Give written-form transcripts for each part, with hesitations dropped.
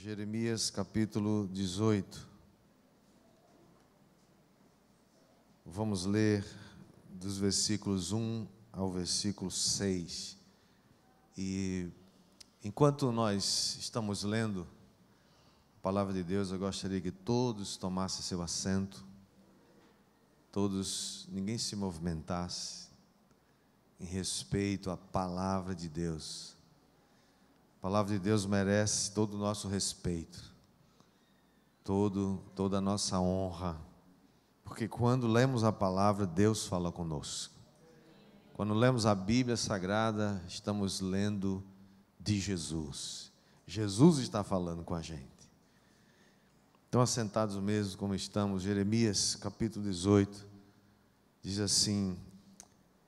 Jeremias capítulo 18. Vamos ler dos versículos 1 ao versículo 6. E enquanto nós estamos lendo a palavra de Deus, eu gostaria que todos tomassem seu assento, ninguém se movimentasse, em respeito à palavra de Deus. A palavra de Deus merece todo o nosso respeito, toda a nossa honra, porque quando lemos a palavra, Deus fala conosco. Quando lemos a Bíblia Sagrada, estamos lendo de Jesus. Jesus está falando com a gente. Então, assentados mesmo como estamos, Jeremias capítulo 18, diz assim: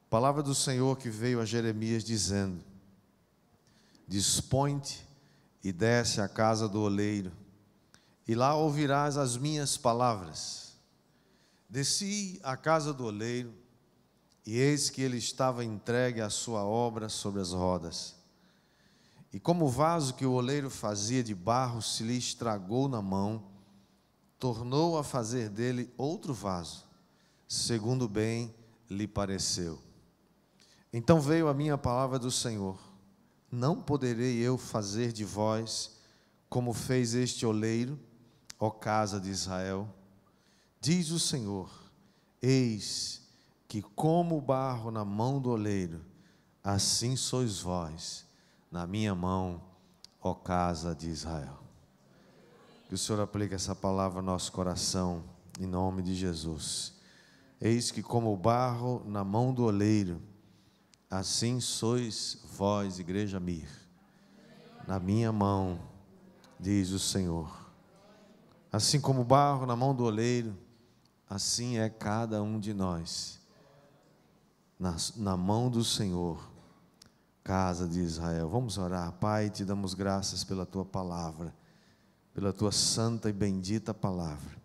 palavra do Senhor que veio a Jeremias dizendo: dispõe-te e desce à casa do oleiro, e lá ouvirás as minhas palavras. Desci à casa do oleiro, e eis que ele estava entregue à sua obra sobre as rodas. E como o vaso que o oleiro fazia de barro se lhe estragou na mão, tornou a fazer dele outro vaso, segundo bem lhe pareceu. Então veio a minha palavra do Senhor: não poderei eu fazer de vós como fez este oleiro, ó casa de Israel? Diz o Senhor: eis que como o barro na mão do oleiro, assim sois vós na minha mão, ó casa de Israel. Que o Senhor aplique essa palavra ao nosso coração, em nome de Jesus. Eis que como o barro na mão do oleiro, assim sois vós, igreja Mir, na minha mão, diz o Senhor. Assim como o barro na mão do oleiro, assim é cada um de nós, na mão do Senhor, casa de Israel. Vamos orar. Pai, te damos graças pela tua palavra, pela tua santa e bendita palavra.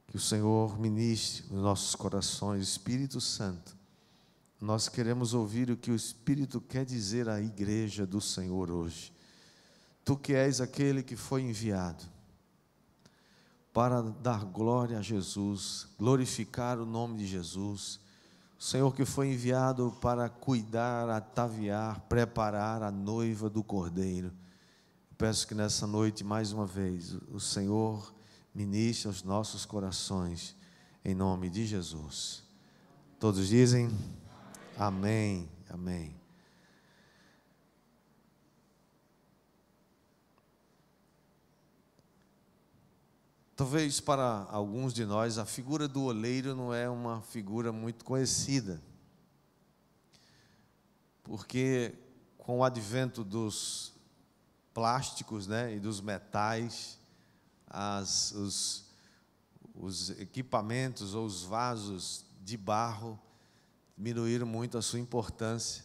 Que o Senhor ministre os nossos corações. Espírito Santo, nós queremos ouvir o que o Espírito quer dizer à igreja do Senhor hoje. Tu que és aquele que foi enviado para dar glória a Jesus, glorificar o nome de Jesus. O Senhor que foi enviado para cuidar, ataviar, preparar a noiva do Cordeiro. Peço que nessa noite, mais uma vez, o Senhor ministre aos nossos corações, em nome de Jesus. Todos dizem amém, amém. Talvez para alguns de nós a figura do oleiro não é uma figura muito conhecida, porque com o advento dos plásticos, e dos metais, os equipamentos ou os vasos de barro diminuíram muito a sua importância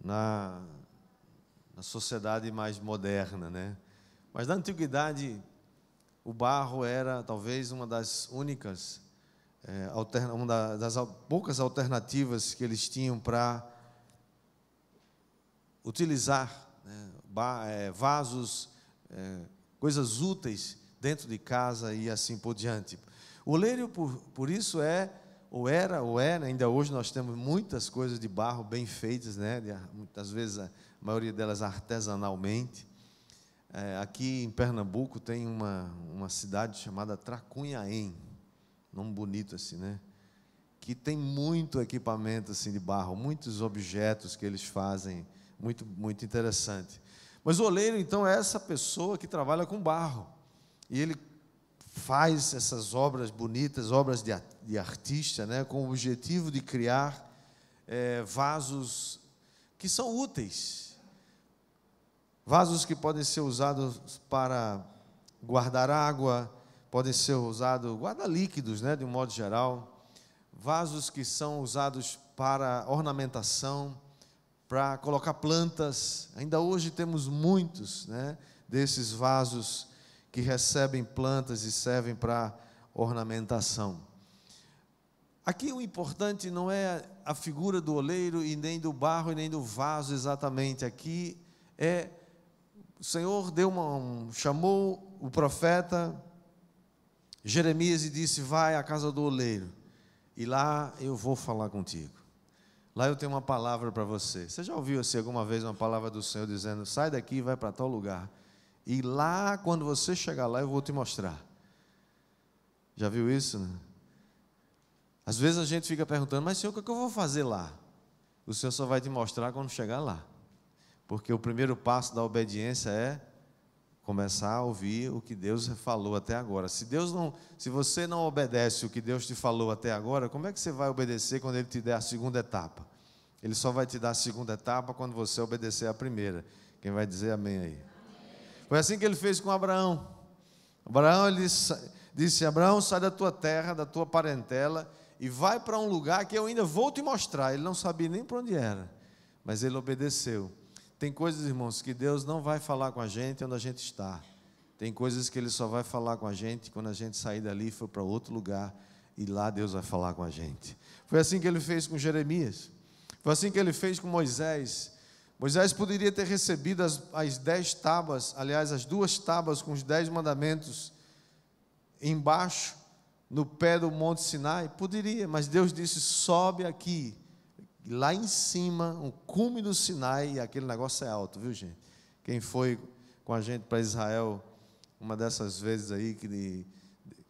na sociedade mais moderna, Mas na antiguidade o barro era talvez uma das únicas, uma das poucas alternativas que eles tinham para utilizar, vasos, coisas úteis dentro de casa e assim por diante. O oleiro, por isso ou é, ainda hoje nós temos muitas coisas de barro bem feitas, muitas vezes a maioria delas artesanalmente. Aqui em Pernambuco tem uma cidade chamada Tracunhaém, nome bonito assim, que tem muito equipamento assim de barro, muitos objetos que eles fazem, muito, muito interessante. Mas o oleiro, então, é essa pessoa que trabalha com barro, e ele faz essas obras bonitas, obras de artista, com o objetivo de criar vasos que são úteis, vasos que podem ser usados para guardar água, podem ser usados, guardar líquidos, de um modo geral, vasos que são usados para ornamentação, para colocar plantas. Ainda hoje temos muitos, desses vasos que recebem plantas e servem para ornamentação. Aqui o importante não é a figura do oleiro e nem do barro e nem do vaso exatamente. Aqui é o Senhor chamou o profeta Jeremias e disse: vai à casa do oleiro, e lá eu vou falar contigo. Lá eu tenho uma palavra para você. Você já ouviu assim alguma vez uma palavra do Senhor dizendo: sai daqui e vai para tal lugar, e lá, quando você chegar lá, eu vou te mostrar? Já viu isso, né? Às vezes a gente fica perguntando: mas Senhor, o que eu vou fazer lá? O Senhor só vai te mostrar quando chegar lá. Porque o primeiro passo da obediência é começar a ouvir o que Deus falou até agora. Se você não obedece o que Deus te falou até agora, como é que você vai obedecer quando Ele te der a segunda etapa? Ele só vai te dar a segunda etapa quando você obedecer a primeira. Quem vai dizer amém aí? Amém. Foi assim que Ele fez com Abraão. Ele disse: Abraão, sai da tua terra, da tua parentela, e vai para um lugar que eu ainda vou te mostrar. Ele não sabia nem para onde era, mas ele obedeceu. Tem coisas, irmãos, que Deus não vai falar com a gente onde a gente está. Tem coisas que Ele só vai falar com a gente quando a gente sair dali e for para outro lugar, e lá Deus vai falar com a gente. Foi assim que Ele fez com Jeremias. Foi assim que Ele fez com Moisés. Moisés poderia ter recebido as 10 tábuas, aliás, as 2 tábuas com os 10 mandamentos embaixo, no pé do Monte Sinai. Poderia, mas Deus disse: sobe aqui. Lá em cima, o cume do Sinai, e aquele negócio é alto, viu, gente? Quem foi com a gente para Israel, uma dessas vezes aí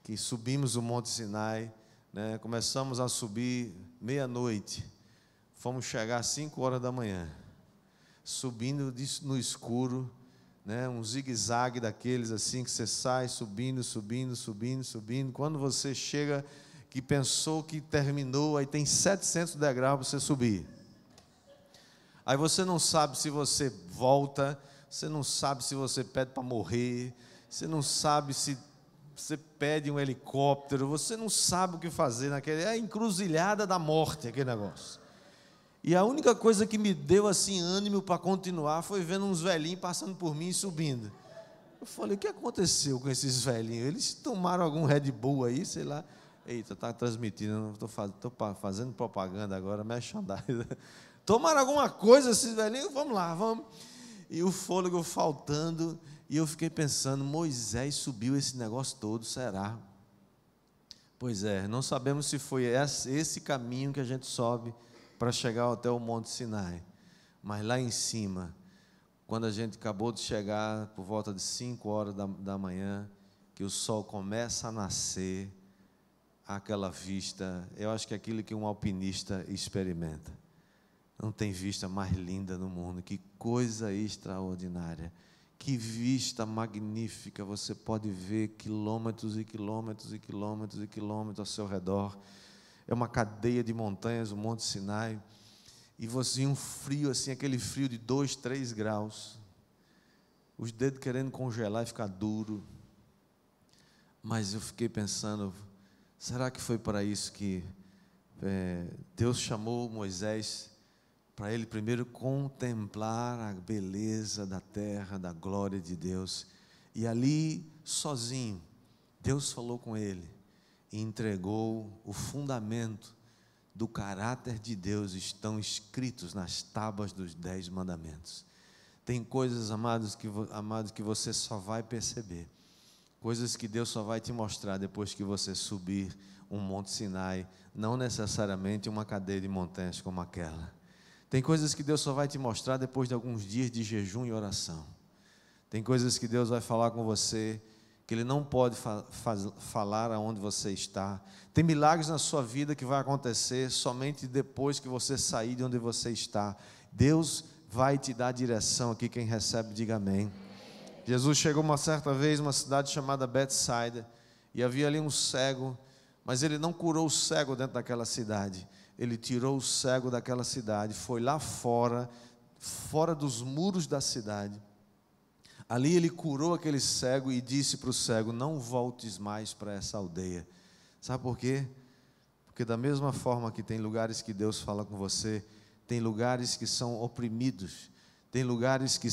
que subimos o Monte Sinai, né? Começamos a subir meia-noite, fomos chegar às 5 horas da manhã, subindo no escuro, né? Um zigue-zague daqueles assim que você sai subindo, subindo, subindo, subindo. Quando você chega, que pensou que terminou, aí tem 700 degraus para você subir. Aí você não sabe se você volta, você não sabe se você pede para morrer, você não sabe se você pede um helicóptero, você não sabe o que fazer naquele, é a encruzilhada da morte aquele negócio. E a única coisa que me deu assim ânimo para continuar foi vendo uns velhinhos passando por mim e subindo. Eu falei: o que aconteceu com esses velhinhos? Eles tomaram algum Red Bull aí, sei lá. Eita, está transmitindo, estou fazendo propaganda agora, merchandising. Tomaram alguma coisa esses velhinhos? Vamos lá, vamos. E o fôlego faltando, e eu fiquei pensando: Moisés subiu esse negócio todo, será? Pois é, não sabemos se foi esse caminho que a gente sobe para chegar até o Monte Sinai. Mas lá em cima, quando a gente acabou de chegar, por volta de 5 horas da manhã, que o sol começa a nascer, aquela vista, eu acho que é aquilo que um alpinista experimenta. Não tem vista mais linda no mundo. Que coisa extraordinária, que vista magnífica. Você pode ver quilômetros e quilômetros e quilômetros e quilômetros ao seu redor. É uma cadeia de montanhas, o Monte Sinai, e você, um frio assim, aquele frio de 2, 3 graus, os dedos querendo congelar e ficar duro. Mas eu fiquei pensando: será que foi para isso que Deus chamou Moisés? Para ele primeiro contemplar a beleza da terra, da glória de Deus. E ali, sozinho, Deus falou com ele e entregou o fundamento do caráter de Deus, estão escritos nas tábuas dos 10 mandamentos. Tem coisas, amados, que você só vai perceber. Coisas que Deus só vai te mostrar depois que você subir um Monte Sinai, não necessariamente uma cadeia de montanhas como aquela. Tem coisas que Deus só vai te mostrar depois de alguns dias de jejum e oração. Tem coisas que Deus vai falar com você, que Ele não pode falar aonde você está. Tem milagres na sua vida que vai acontecer somente depois que você sair de onde você está. Deus vai te dar direção aqui, quem recebe, diga amém. Jesus chegou uma certa vez numa cidade chamada Betsaida, e havia ali um cego, mas Ele não curou o cego dentro daquela cidade. Ele tirou o cego daquela cidade, foi lá fora dos muros da cidade. Ali Ele curou aquele cego e disse para o cego: não voltes mais para essa aldeia. Sabe por quê? Porque da mesma forma que tem lugares que Deus fala com você, tem lugares que são oprimidos, tem lugares que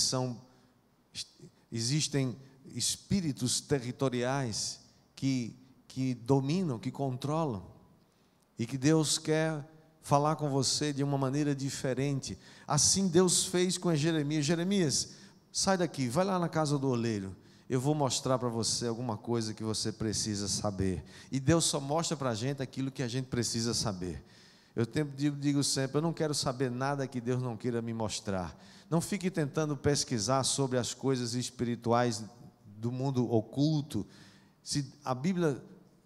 existem espíritos territoriais que dominam, que controlam, e que Deus quer falar com você de uma maneira diferente. Assim Deus fez com Jeremias. Jeremias, sai daqui, vai lá na casa do oleiro. Eu vou mostrar para você alguma coisa que você precisa saber. E Deus só mostra para a gente aquilo que a gente precisa saber. Eu digo sempre, eu não quero saber nada que Deus não queira me mostrar. Não fique tentando pesquisar sobre as coisas espirituais do mundo oculto. Se a Bíblia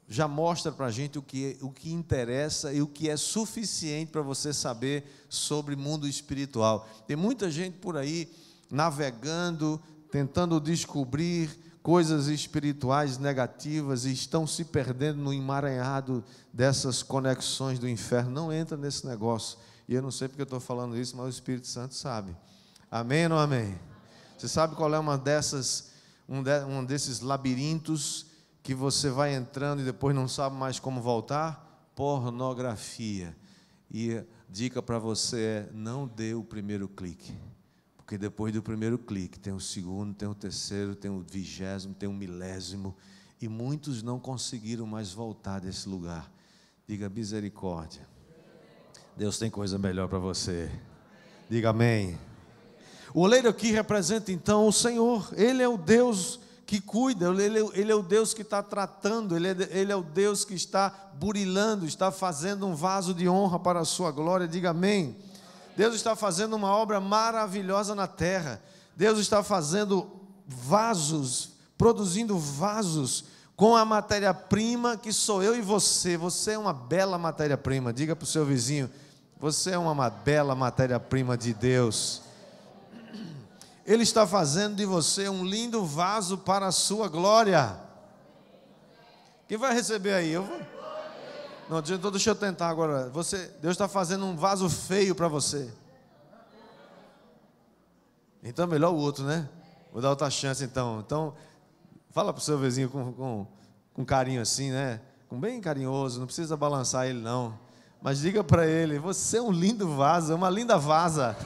já mostra para a gente o que interessa e o que é suficiente para você saber sobre o mundo espiritual. Tem muita gente por aí navegando, tentando descobrir coisas espirituais negativas e estão se perdendo no emaranhado dessas conexões do inferno. Não entra nesse negócio. E eu não sei porque eu estou falando isso, mas o Espírito Santo sabe. Amém ou não amém? Você sabe qual é um desses labirintos que você vai entrando e depois não sabe mais como voltar? Pornografia. E a dica para você é: não dê o primeiro clique. Porque depois do primeiro clique tem o segundo, tem o terceiro, tem o 20º, tem o 1000º. E muitos não conseguiram mais voltar desse lugar. Diga misericórdia. Deus tem coisa melhor para você. Diga amém. O oleiro aqui representa então o Senhor. Ele é o Deus que cuida, Ele é o Deus que está tratando, Ele é o Deus que está burilando, está fazendo um vaso de honra para a sua glória. Diga amém. Deus está fazendo uma obra maravilhosa na terra. Deus está fazendo vasos, produzindo vasos com a matéria-prima que sou eu e você. Você é uma bela matéria-prima. Diga para o seu vizinho: você é uma bela matéria-prima de Deus. Ele está fazendo de você um lindo vaso para a sua glória. Quem vai receber aí? Eu vou. Não, deixa eu tentar agora. Deus está fazendo um vaso feio para você. Então é melhor o outro, né? Vou dar outra chance então. Então, fala para o seu vizinho com carinho assim, né? Com bem carinhoso, não precisa balançar ele não. Mas diga para ele: você é um lindo vaso, uma linda vasa.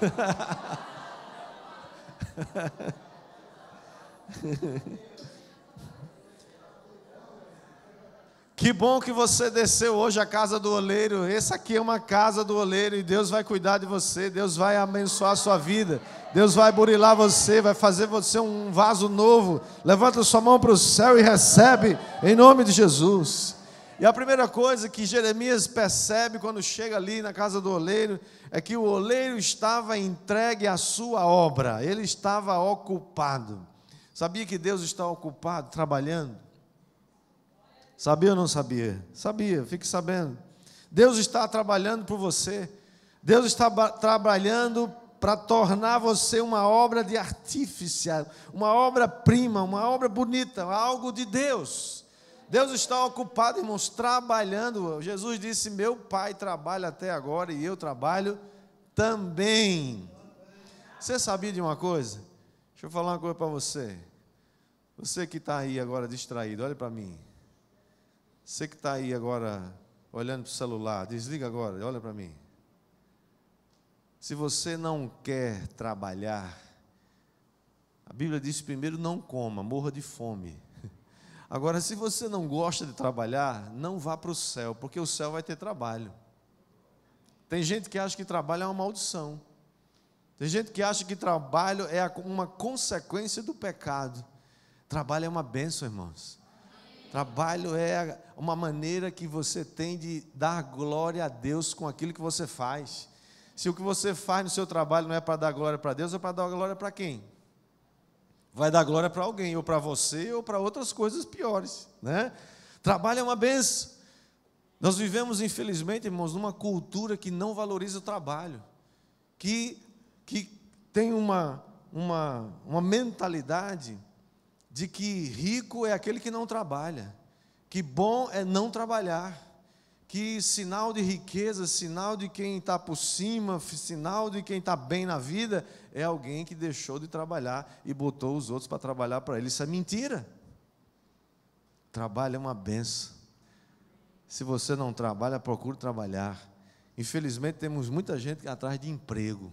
Que bom que você desceu hoje à casa do oleiro. Essa aqui é uma casa do oleiro e Deus vai cuidar de você. Deus vai abençoar a sua vida. Deus vai burilar você, vai fazer você um vaso novo. Levanta sua mão para o céu e recebe em nome de Jesus. E a primeira coisa que Jeremias percebe quando chega ali na casa do oleiro é que o oleiro estava entregue à sua obra. Ele estava ocupado. Sabia que Deus está ocupado, trabalhando? Sabia ou não sabia? Sabia, fique sabendo. Deus está trabalhando por você. Deus está trabalhando para tornar você uma obra de artífice, uma obra-prima, uma obra bonita, algo de Deus. Deus está ocupado, irmãos, trabalhando. Jesus disse: meu Pai trabalha até agora e eu trabalho também. Você sabia de uma coisa? Deixa eu falar uma coisa para você. Você que está aí agora distraído, olha para mim. Você que está aí agora olhando para o celular, desliga agora, olha para mim. Se você não quer trabalhar, a Bíblia diz primeiro: não coma, morra de fome. Agora, se você não gosta de trabalhar, não vá para o céu, porque o céu vai ter trabalho. Tem gente que acha que trabalho é uma maldição. Tem gente que acha que trabalho é uma consequência do pecado. Trabalho é uma bênção, irmãos. Trabalho é uma maneira que você tem de dar glória a Deus com aquilo que você faz. Se o que você faz no seu trabalho não é para dar glória para Deus, é para dar glória para quem? Vai dar glória para alguém, ou para você, ou para outras coisas piores, né? Trabalho é uma bênção. Nós vivemos, infelizmente, irmãos, numa cultura que não valoriza o trabalho, que tem uma mentalidade de que rico é aquele que não trabalha, que bom é não trabalhar, que sinal de riqueza, sinal de quem está por cima, sinal de quem está bem na vida, é alguém que deixou de trabalhar e botou os outros para trabalhar para ele. Isso é mentira. Trabalho é uma benção. Se você não trabalha, procure trabalhar. Infelizmente temos muita gente atrás de emprego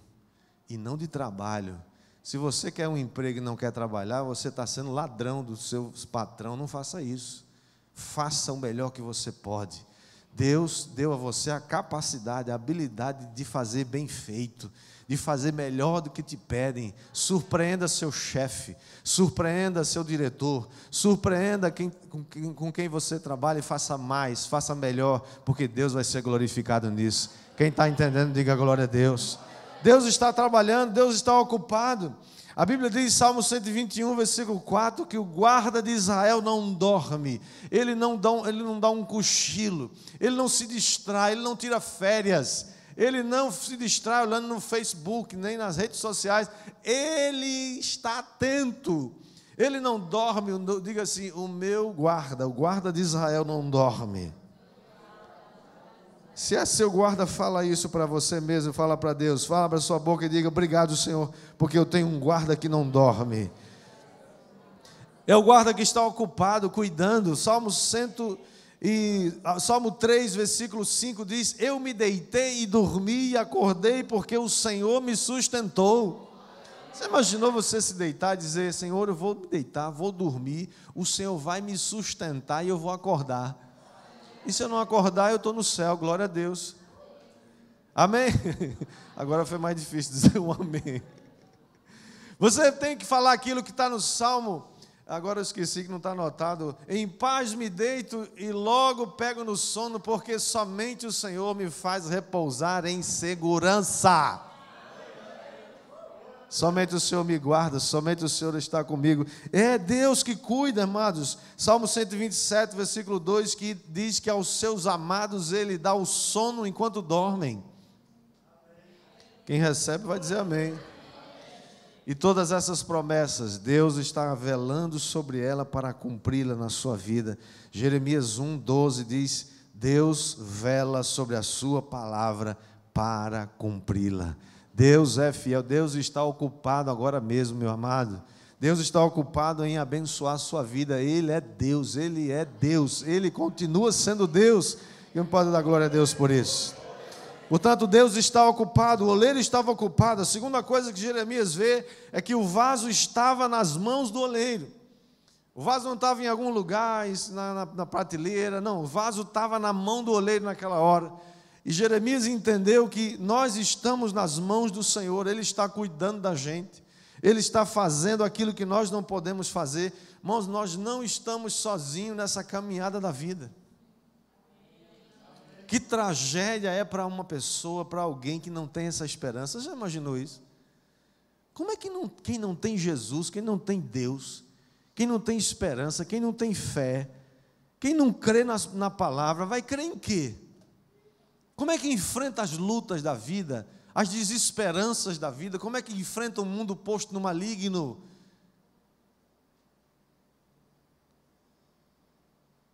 e não de trabalho. Se você quer um emprego e não quer trabalhar, você está sendo ladrão do seu patrão. Não faça isso. Faça o melhor que você pode. Deus deu a você a capacidade, a habilidade de fazer bem feito, de fazer melhor do que te pedem. Surpreenda seu chefe, surpreenda seu diretor, surpreenda com quem você trabalha e faça mais, faça melhor, porque Deus vai ser glorificado nisso. Quem está entendendo, diga glória a Deus. Deus está trabalhando, Deus está ocupado. A Bíblia diz, Salmo 121, versículo 4, que o guarda de Israel não dorme, ele não dá um cochilo, ele não se distrai, ele não tira férias, ele não se distrai olhando no Facebook, nem nas redes sociais, ele está atento, ele não dorme. Diga assim, o meu guarda, o guarda de Israel não dorme. Se é seu guarda, fala isso para você mesmo, fala para Deus, fala para sua boca e diga, obrigado, Senhor, porque eu tenho um guarda que não dorme. É o guarda que está ocupado, cuidando. Salmo 3, versículo 5 diz, eu me deitei e dormi e acordei porque o Senhor me sustentou. Você imaginou você se deitar e dizer, Senhor, eu vou me deitar, vou dormir, o Senhor vai me sustentar e eu vou acordar. E se eu não acordar, eu estou no céu, glória a Deus. Amém? Agora foi mais difícil dizer um amém. Você tem que falar aquilo que está no Salmo, agora eu esqueci que não está anotado. Em paz me deito e logo pego no sono, porque somente o Senhor me faz repousar em segurança. Somente o Senhor me guarda, somente o Senhor está comigo. É Deus que cuida, amados. Salmo 127, versículo 2, que diz que aos seus amados Ele dá o sono enquanto dormem. Quem recebe vai dizer amém. E todas essas promessas, Deus está velando sobre ela para cumpri-la na sua vida. Jeremias 1:12 diz, Deus vela sobre a sua palavra para cumpri-la. Deus é fiel, Deus está ocupado agora mesmo, meu amado. Deus está ocupado em abençoar a sua vida. Ele é Deus, Ele continua sendo Deus. E não pode dar glória a Deus por isso. Portanto, Deus está ocupado, o oleiro estava ocupado. A segunda coisa que Jeremias vê é que o vaso estava nas mãos do oleiro. O vaso não estava em algum lugar, na prateleira, não, o vaso estava na mão do oleiro naquela hora. E Jeremias entendeu que nós estamos nas mãos do Senhor, Ele está cuidando da gente, Ele está fazendo aquilo que nós não podemos fazer. Irmãos, nós não estamos sozinhos nessa caminhada da vida. Que tragédia é para uma pessoa, para alguém que não tem essa esperança. Você já imaginou isso? Como é que quem não tem Jesus, quem não tem Deus, quem não tem esperança, quem não tem fé, quem não crê na palavra, vai crer em quê? Como é que enfrenta as lutas da vida, as desesperanças da vida? Como é que enfrenta um mundo posto no maligno?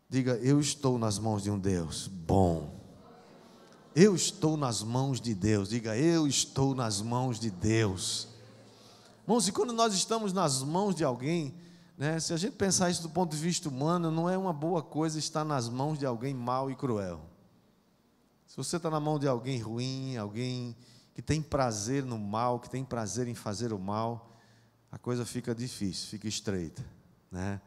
Diga, eu estou nas mãos de um Deus bom. Eu estou nas mãos de Deus. Diga, eu estou nas mãos de Deus. Irmãos, e quando nós estamos nas mãos de alguém, né, se a gente pensar isso do ponto de vista humano, não é uma boa coisa estar nas mãos de alguém mau e cruel. Se você está na mão de alguém ruim, alguém que tem prazer no mal, que tem prazer em fazer o mal, a coisa fica difícil, fica estreita, né?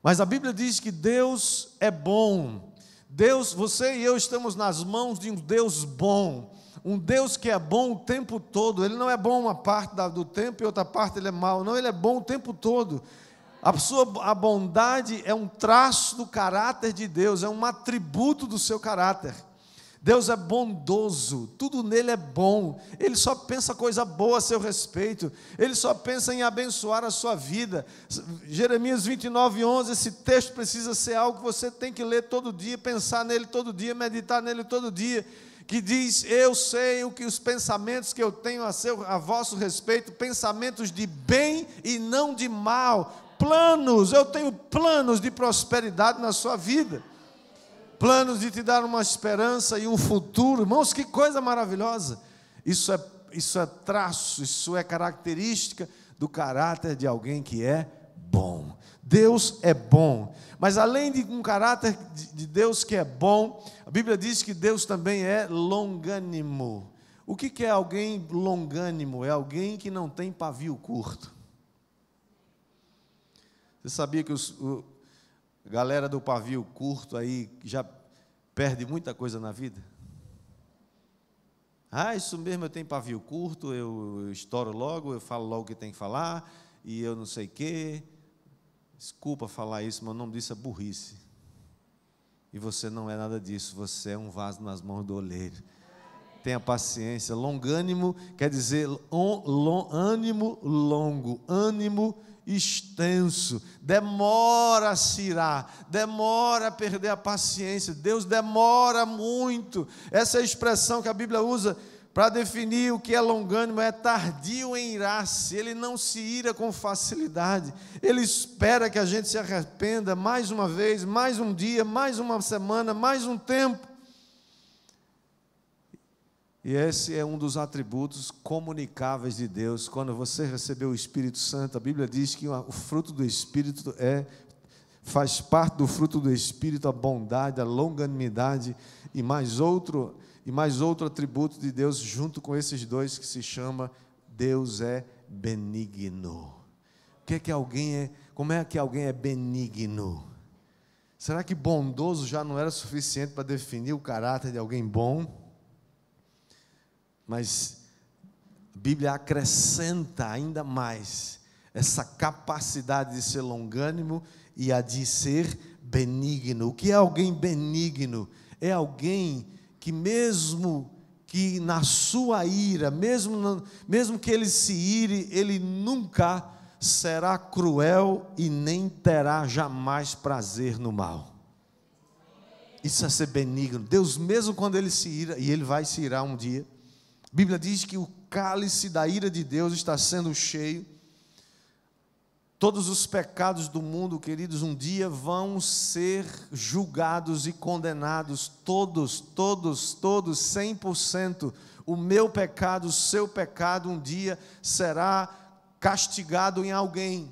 Mas a Bíblia diz que Deus é bom. Deus, você e eu estamos nas mãos de um Deus bom, um Deus que é bom o tempo todo. Ele não é bom uma parte do tempo e outra parte ele é mau, não, Ele é bom o tempo todo. A bondade é um traço do caráter de Deus, é um atributo do seu caráter. Deus é bondoso, tudo nele é bom, Ele só pensa coisa boa a seu respeito, Ele só pensa em abençoar a sua vida. Jeremias 29:11, esse texto precisa ser algo que você tem que ler todo dia, pensar nele todo dia, meditar nele todo dia, que diz, eu sei os pensamentos que eu tenho a vosso respeito, pensamentos de bem e não de mal, planos, eu tenho planos de prosperidade na sua vida. Planos de te dar uma esperança e um futuro. Irmãos, que coisa maravilhosa. Isso é traço, isso é característica do caráter de alguém que é bom. Deus é bom. Mas além de um caráter de Deus que é bom, a Bíblia diz que Deus também é longânimo. O que é alguém longânimo? É alguém que não tem pavio curto. Você sabia que a galera do pavio curto aí já perde muita coisa na vida? Ah, isso mesmo, eu tenho pavio curto, eu estouro logo, eu falo logo o que tem que falar, e eu não sei o quê. Desculpa falar isso, mas o nome disso é burrice. E você não é nada disso, você é um vaso nas mãos do oleiro. Tenha paciência. Longânimo quer dizer ânimo longo, ânimo extenso. Demora a se irar, demora a perder a paciência. Deus demora muito. Essa é a expressão que a Bíblia usa para definir o que é longânimo, é tardio em irar-se. Ele não se ira com facilidade. Ele espera que a gente se arrependa mais uma vez, mais um dia, mais uma semana, mais um tempo. E esse é um dos atributos comunicáveis de Deus. Quando você recebeu o Espírito Santo, a Bíblia diz que o fruto do Espírito faz parte do fruto do Espírito a bondade, a longanimidade e mais outro atributo de Deus junto com esses dois, que se chama Deus é benigno. Como é que alguém é benigno? Será que bondoso já não era suficiente para definir o caráter de alguém bom? Mas a Bíblia acrescenta ainda mais essa capacidade de ser longânimo e a de ser benigno. O que é alguém benigno? É alguém que mesmo que na sua ira, mesmo que ele se ire, ele nunca será cruel e nem terá jamais prazer no mal. Isso é ser benigno. Deus, mesmo quando ele se ira, e ele vai se irar um dia, a Bíblia diz que o cálice da ira de Deus está sendo cheio. Todos os pecados do mundo, queridos, um dia vão ser julgados e condenados. Todos, 100%. O meu pecado, o seu pecado, um dia será castigado em alguém.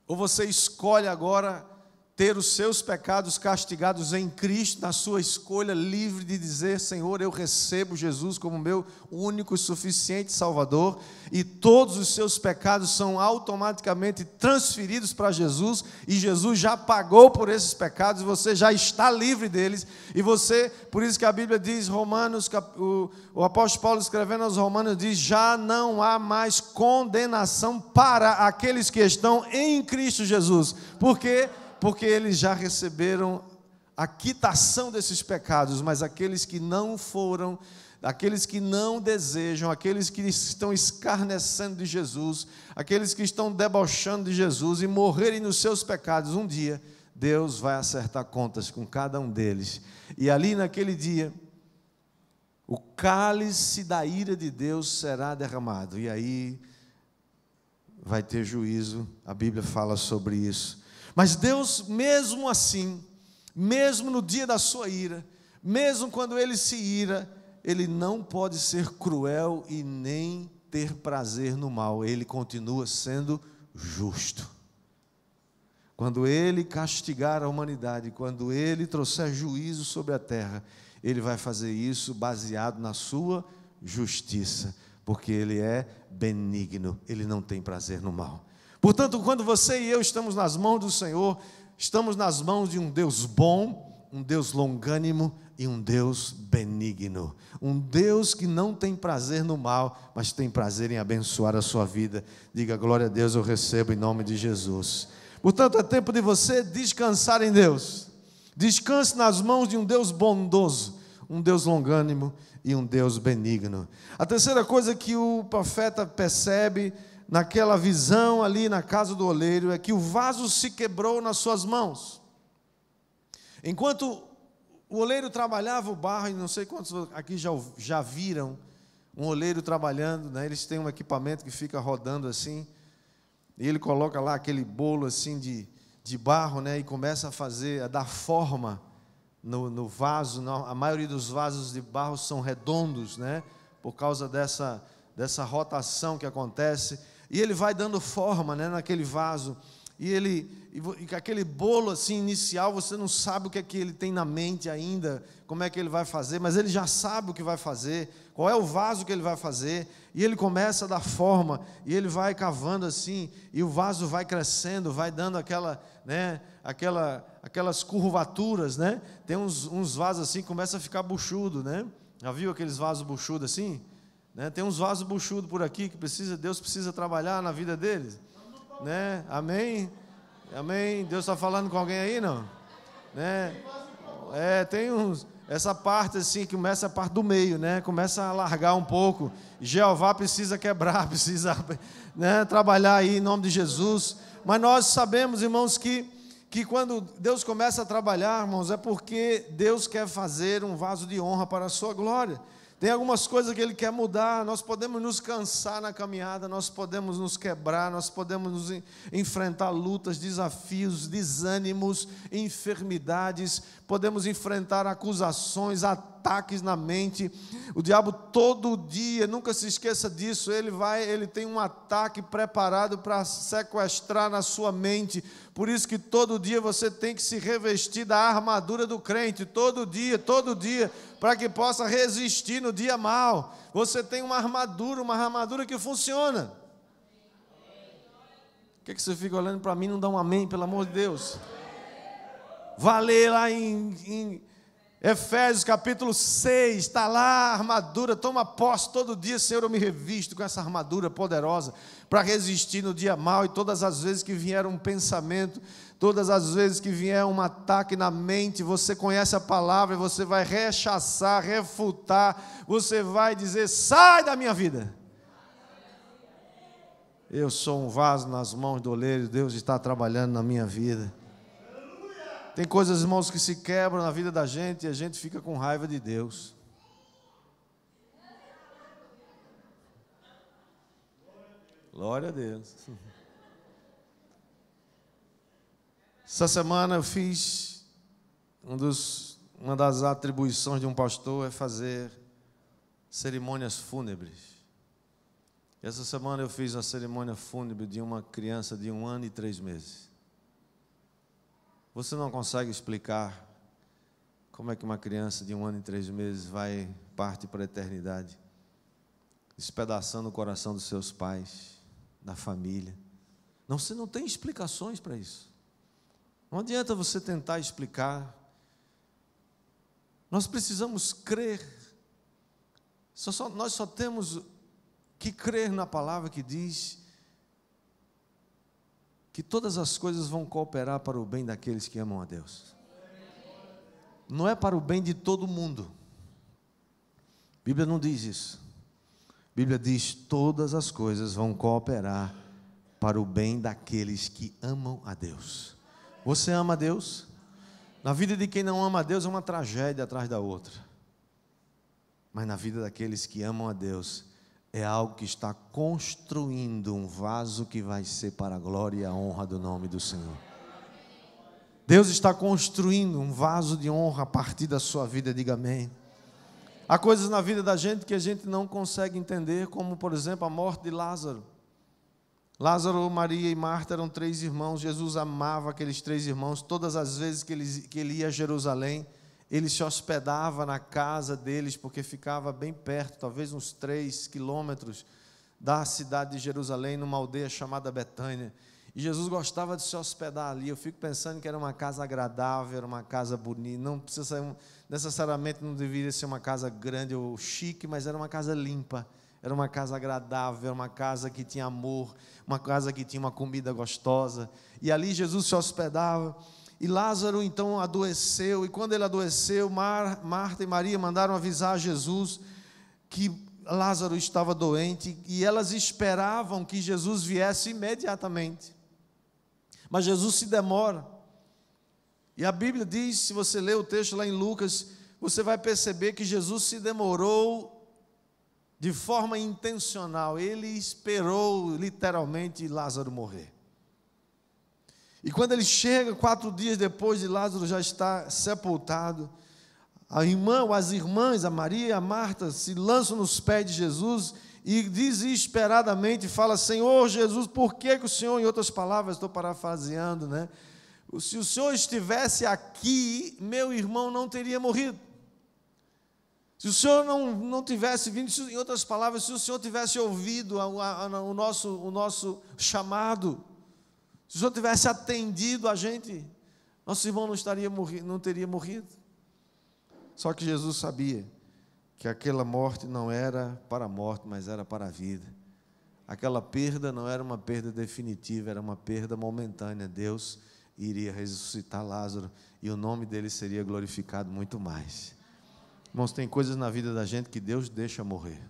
Ou você escolhe agora ter os seus pecados castigados em Cristo, na sua escolha livre de dizer: Senhor, eu recebo Jesus como meu único e suficiente Salvador, e todos os seus pecados são automaticamente transferidos para Jesus, e Jesus já pagou por esses pecados, e você já está livre deles, e você, por isso que a Bíblia diz, Romanos, o apóstolo Paulo escrevendo aos Romanos diz: já não há mais condenação para aqueles que estão em Cristo Jesus. Por quê? Porque eles já receberam a quitação desses pecados, mas aqueles que não foram, aqueles que não desejam, aqueles que estão escarnecendo de Jesus, aqueles que estão debochando de Jesus e morrerem nos seus pecados, um dia Deus vai acertar contas com cada um deles. E ali naquele dia, o cálice da ira de Deus será derramado, e aí vai ter juízo. A Bíblia fala sobre isso. Mas Deus, mesmo assim, mesmo no dia da sua ira, mesmo quando Ele se ira, Ele não pode ser cruel e nem ter prazer no mal. Ele continua sendo justo. Quando Ele castigar a humanidade, quando Ele trouxer juízo sobre a terra, Ele vai fazer isso baseado na sua justiça, porque Ele é benigno, Ele não tem prazer no mal. Portanto, quando você e eu estamos nas mãos do Senhor, estamos nas mãos de um Deus bom, um Deus longânimo e um Deus benigno. Um Deus que não tem prazer no mal, mas tem prazer em abençoar a sua vida. Diga: glória a Deus, eu recebo em nome de Jesus. Portanto, é tempo de você descansar em Deus. Descanse nas mãos de um Deus bondoso, um Deus longânimo e um Deus benigno. A terceira coisa que o profeta percebe naquela visão ali na casa do oleiro é que o vaso se quebrou nas suas mãos. Enquanto o oleiro trabalhava o barro, e não sei quantos aqui já viram um oleiro trabalhando, né? Eles têm um equipamento que fica rodando assim, e ele coloca lá aquele bolo assim de barro, né? E começa a dar forma no vaso. A maioria dos vasos de barro são redondos, né? Por causa dessa rotação que acontece. E ele vai dando forma, né, naquele vaso. e aquele bolo assim inicial, você não sabe o que é que ele tem na mente ainda, como é que ele vai fazer, mas ele já sabe o que vai fazer, qual é o vaso que ele vai fazer, e ele começa a dar forma, e ele vai cavando assim, e o vaso vai crescendo, vai dando aquelas curvaturas, né? Tem uns vasos assim que começa a ficar buchudo, né? Já viu aqueles vasos buchudos assim? Né? Tem uns vasos buchudos por aqui que Deus precisa trabalhar na vida deles, né? Amém? Amém? Deus está falando com alguém aí, não? Né? Tem essa parte assim, que começa a parte do meio, né? Começa a largar um pouco. Jeová precisa quebrar, precisa, né, trabalhar aí em nome de Jesus. Mas nós sabemos, irmãos, que quando Deus começa a trabalhar, irmãos, é porque Deus quer fazer um vaso de honra para a sua glória. Tem algumas coisas que Ele quer mudar. Nós podemos nos cansar na caminhada, nós podemos nos quebrar, nós podemos enfrentar lutas, desafios, desânimos, enfermidades, podemos enfrentar acusações, ataques na mente. O diabo todo dia, nunca se esqueça disso, ele tem um ataque preparado para sequestrar na sua mente. Por isso que todo dia você tem que se revestir da armadura do crente, todo dia, para que possa resistir no dia mau. Você tem uma armadura que funciona. Por que você fica olhando para mim e não dá um amém, pelo amor de Deus? Vá ler lá em Efésios capítulo 6, está lá a armadura, toma posse todo dia. Senhor, eu me revisto com essa armadura poderosa para resistir no dia mau, e todas as vezes que vier um pensamento, todas as vezes que vier um ataque na mente, você conhece a palavra, você vai rechaçar, refutar, você vai dizer: sai da minha vida. Eu sou um vaso nas mãos do oleiro, Deus está trabalhando na minha vida. Tem coisas, irmãos, que se quebram na vida da gente e a gente fica com raiva de Deus. Glória a Deus. Essa semana eu fiz uma das atribuições de um pastor é fazer cerimônias fúnebres. Essa semana eu fiz a cerimônia fúnebre de uma criança de 1 ano e 3 meses. Você não consegue explicar como é que uma criança de 1 ano e 3 meses parte para a eternidade, despedaçando o coração dos seus pais, da família. Não, você não tem explicações para isso. Não adianta você tentar explicar. Nós precisamos crer. Nós só temos que crer na palavra que diz que todas as coisas vão cooperar para o bem daqueles que amam a Deus. Não é para o bem de todo mundo. A Bíblia não diz isso. A Bíblia diz: todas as coisas vão cooperar para o bem daqueles que amam a Deus. Você ama a Deus? Na vida de quem não ama a Deus é uma tragédia atrás da outra. Mas na vida daqueles que amam a Deus, é algo que está construindo um vaso que vai ser para a glória e a honra do nome do Senhor. Deus está construindo um vaso de honra a partir da sua vida, diga amém. Há coisas na vida da gente que a gente não consegue entender, como por exemplo a morte de Lázaro. Lázaro, Maria e Marta eram 3 irmãos. Jesus amava aqueles 3 irmãos. Todas as vezes que ele ia a Jerusalém, ele se hospedava na casa deles, porque ficava bem perto, talvez uns 3 quilômetros da cidade de Jerusalém, numa aldeia chamada Betânia. E Jesus gostava de se hospedar ali. Eu fico pensando que era uma casa agradável, era uma casa bonita. Não precisa ser, necessariamente não deveria ser uma casa grande ou chique, mas era uma casa limpa, era uma casa agradável, era uma casa que tinha amor, uma casa que tinha uma comida gostosa. E ali Jesus se hospedava. E Lázaro então adoeceu, e quando ele adoeceu, Marta e Maria mandaram avisar a Jesus que Lázaro estava doente, e elas esperavam que Jesus viesse imediatamente. Mas Jesus se demora. E a Bíblia diz, se você ler o texto lá em Lucas, você vai perceber que Jesus se demorou de forma intencional. Ele esperou literalmente Lázaro morrer. E quando ele chega, 4 dias depois de Lázaro já estar sepultado, as irmãs, a Maria e a Marta, se lançam nos pés de Jesus e desesperadamente fala: Senhor Jesus, por que o Senhor, em outras palavras, estou parafraseando, né? Se o Senhor estivesse aqui, meu irmão não teria morrido. Se o Senhor não tivesse vindo, em outras palavras, se o Senhor tivesse ouvido o nosso chamado, se o Senhor tivesse atendido a gente, nosso irmão não teria morrido. Só que Jesus sabia que aquela morte não era para a morte, mas era para a vida. Aquela perda não era uma perda definitiva, era uma perda momentânea. Deus iria ressuscitar Lázaro e o nome dele seria glorificado muito mais. Irmãos, tem coisas na vida da gente que Deus deixa morrer.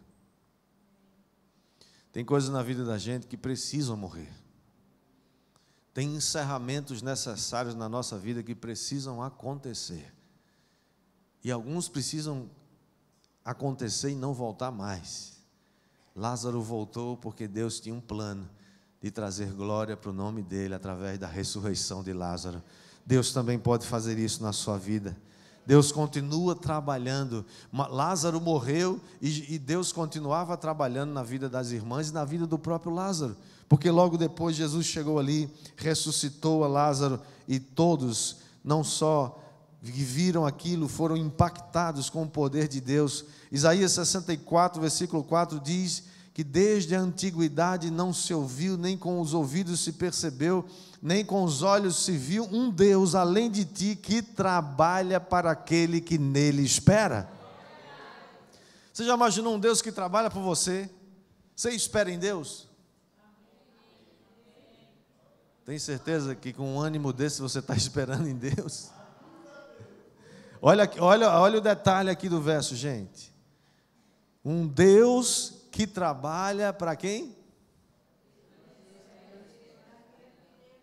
Tem coisas na vida da gente que precisam morrer. Tem encerramentos necessários na nossa vida que precisam acontecer. E alguns precisam acontecer e não voltar mais. Lázaro voltou porque Deus tinha um plano de trazer glória para o nome dele através da ressurreição de Lázaro. Deus também pode fazer isso na sua vida. Deus continua trabalhando. Lázaro morreu e Deus continuava trabalhando na vida das irmãs e na vida do próprio Lázaro, porque logo depois Jesus chegou ali, ressuscitou a Lázaro e todos, não só que viram aquilo, foram impactados com o poder de Deus. Isaías 64, versículo 4 diz que desde a antiguidade não se ouviu, nem com os ouvidos se percebeu, nem com os olhos se viu um Deus além de ti que trabalha para aquele que nele espera. Você já imaginou um Deus que trabalha por você? Você espera em Deus? Tem certeza que com um ânimo desse você está esperando em Deus? Olha o detalhe aqui do verso, gente. Um Deus que trabalha para quem?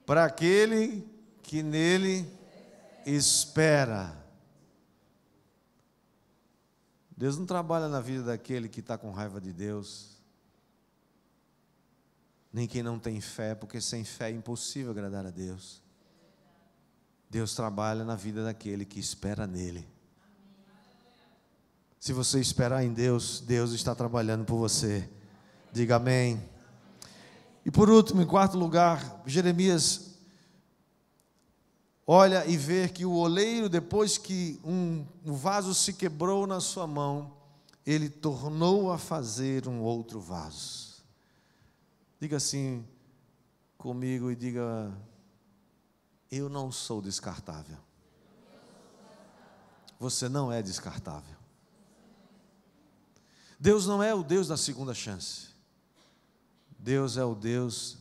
Para aquele que nele espera. Deus não trabalha na vida daquele que está com raiva de Deus, nem quem não tem fé, porque sem fé é impossível agradar a Deus. Deus trabalha na vida daquele que espera nele. Se você esperar em Deus, Deus está trabalhando por você. Diga amém. E por último, em quarto lugar, Jeremias olha e vê que o oleiro, depois que um vaso se quebrou na sua mão, ele tornou a fazer um outro vaso. Diga assim comigo e diga: eu não sou descartável. Você não é descartável. Deus não é o Deus da segunda chance. Deus é o Deus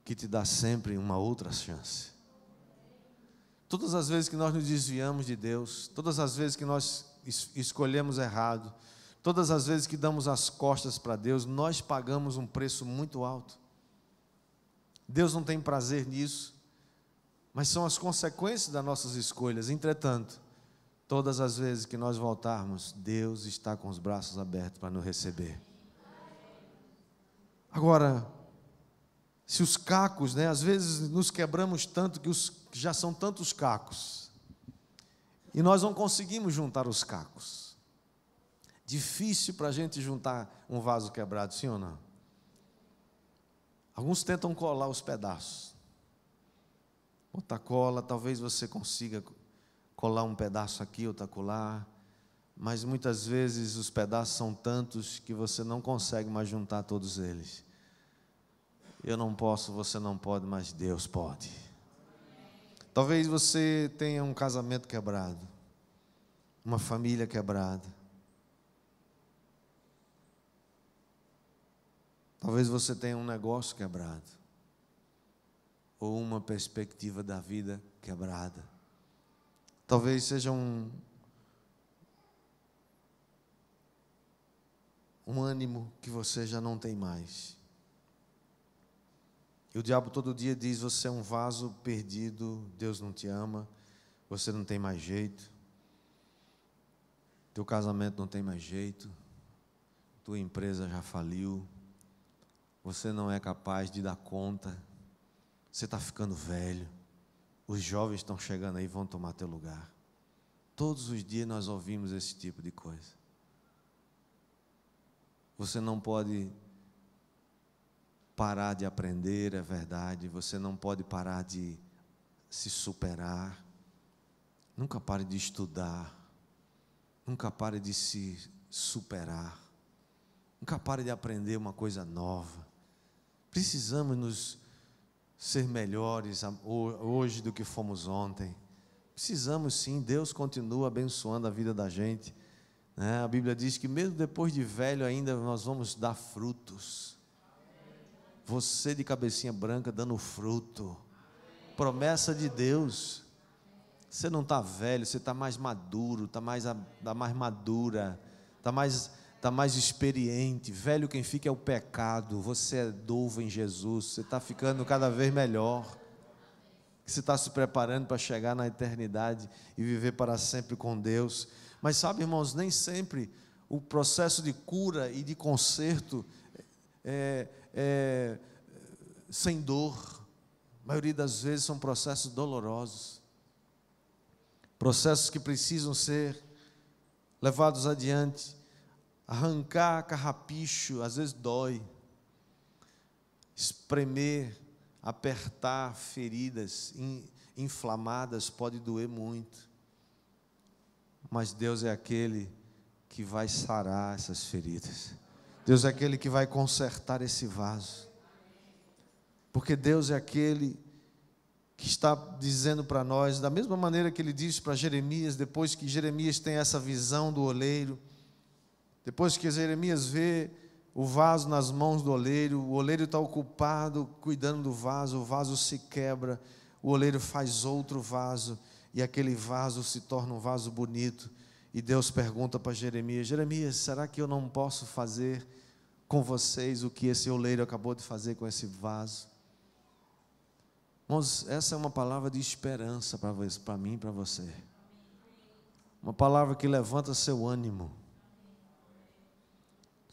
que te dá sempre uma outra chance. Todas as vezes que nós nos desviamos de Deus, todas as vezes que nós escolhemos errado, todas as vezes que damos as costas para Deus, nós pagamos um preço muito alto. Deus não tem prazer nisso, mas são as consequências das nossas escolhas. Entretanto, todas as vezes que nós voltarmos, Deus está com os braços abertos para nos receber. Agora, se os cacos, às vezes nos quebramos tanto que já são tantos cacos, e nós não conseguimos juntar os cacos. Difícil para a gente juntar um vaso quebrado, sim ou não? Alguns tentam colar os pedaços. Botar cola, talvez você consiga colar um pedaço aqui, outro acolá, mas muitas vezes os pedaços são tantos que você não consegue mais juntar todos eles. Eu não posso, você não pode, mas Deus pode. Talvez você tenha um casamento quebrado, uma família quebrada. Talvez você tenha um negócio quebrado, ou uma perspectiva da vida quebrada. Talvez seja um ânimo que você já não tem mais. E o diabo todo dia diz: você é um vaso perdido, Deus não te ama, você não tem mais jeito, teu casamento não tem mais jeito, tua empresa já faliu, você não é capaz de dar conta, você está ficando velho, os jovens estão chegando aí e vão tomar teu lugar. Todos os dias nós ouvimos esse tipo de coisa. Você não pode parar de aprender, é verdade. Você não pode parar de se superar. Nunca pare de estudar. Nunca pare de se superar. Nunca pare de aprender uma coisa nova. Precisamos nos ser melhores hoje do que fomos ontem. Precisamos sim. Deus continua abençoando a vida da gente, né? A Bíblia diz que mesmo depois de velho ainda nós vamos dar frutos. Você de cabecinha branca dando fruto. Promessa de Deus. Você não está velho, você está mais maduro, está mais madura, está mais experiente. Velho quem fica é o pecado. Você é novo em Jesus. Você está ficando cada vez melhor. Você está se preparando para chegar na eternidade e viver para sempre com Deus. Mas sabe, irmãos, nem sempre o processo de cura e de conserto é sem dor. A maioria das vezes são processos dolorosos. Processos que precisam ser levados adiante. Arrancar carrapicho, às vezes dói. Espremer, apertar feridas inflamadas pode doer muito. Mas Deus é aquele que vai sarar essas feridas. Deus é aquele que vai consertar esse vaso. Porque Deus é aquele que está dizendo para nós, da mesma maneira que Ele disse para Jeremias, depois que Jeremias tem essa visão do oleiro, depois que Jeremias vê o vaso nas mãos do oleiro, o oleiro está ocupado cuidando do vaso, o vaso se quebra, o oleiro faz outro vaso, e aquele vaso se torna um vaso bonito. E Deus pergunta para Jeremias: Jeremias, será que eu não posso fazer com vocês o que esse oleiro acabou de fazer com esse vaso? Irmãos, essa é uma palavra de esperança para mim e para você. Uma palavra que levanta seu ânimo.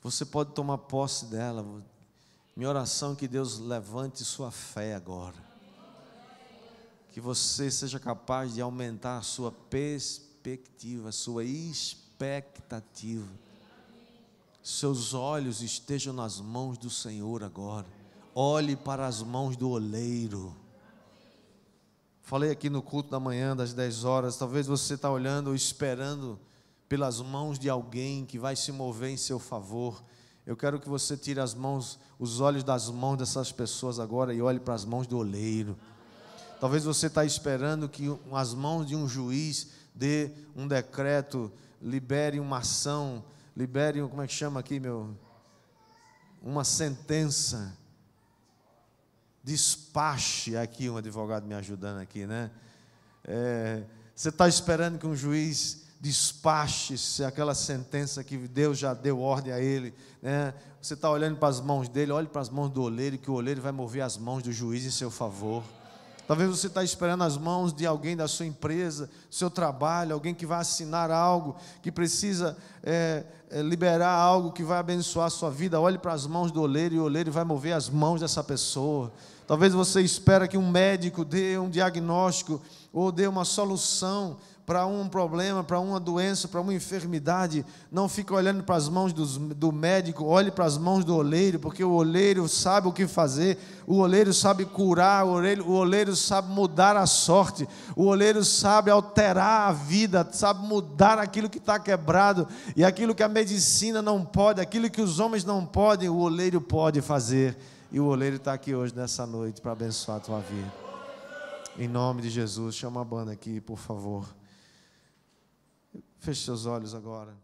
Você pode tomar posse dela. Minha oração é que Deus levante sua fé agora. Que você seja capaz de aumentar a sua perspectiva, a sua expectativa. Seus olhos estejam nas mãos do Senhor agora. Olhe para as mãos do oleiro. Falei aqui no culto da manhã, das 10 horas, talvez você está olhando ou esperando pelas mãos de alguém que vai se mover em seu favor. Eu quero que você tire os olhos das mãos dessas pessoas agora e olhe para as mãos do oleiro. Talvez você está esperando que as mãos de um juiz dê um decreto, libere uma ação, libere, como é que chama aqui, uma sentença. Despache, aqui um advogado me ajudando aqui, né? Você está esperando que um juiz despache aquela sentença que Deus já deu ordem a ele, né? Você está olhando para as mãos dele, olhe para as mãos do oleiro, que o oleiro vai mover as mãos do juiz em seu favor. Talvez você está esperando as mãos de alguém da sua empresa, do seu trabalho, alguém que vai assinar algo, que precisa liberar algo que vai abençoar a sua vida. Olhe para as mãos do oleiro e o oleiro vai mover as mãos dessa pessoa. Talvez você espere que um médico dê um diagnóstico ou dê uma solução para um problema, para uma doença, para uma enfermidade. Não fique olhando para as mãos do médico, olhe para as mãos do oleiro, porque o oleiro sabe o que fazer, o oleiro sabe curar, o oleiro sabe mudar a sorte, o oleiro sabe alterar a vida, sabe mudar aquilo que está quebrado, e aquilo que a medicina não pode, aquilo que os homens não podem, o oleiro pode fazer. E o oleiro está aqui hoje, nessa noite, para abençoar a tua vida. Em nome de Jesus, chama a banda aqui, por favor. Feche seus olhos agora.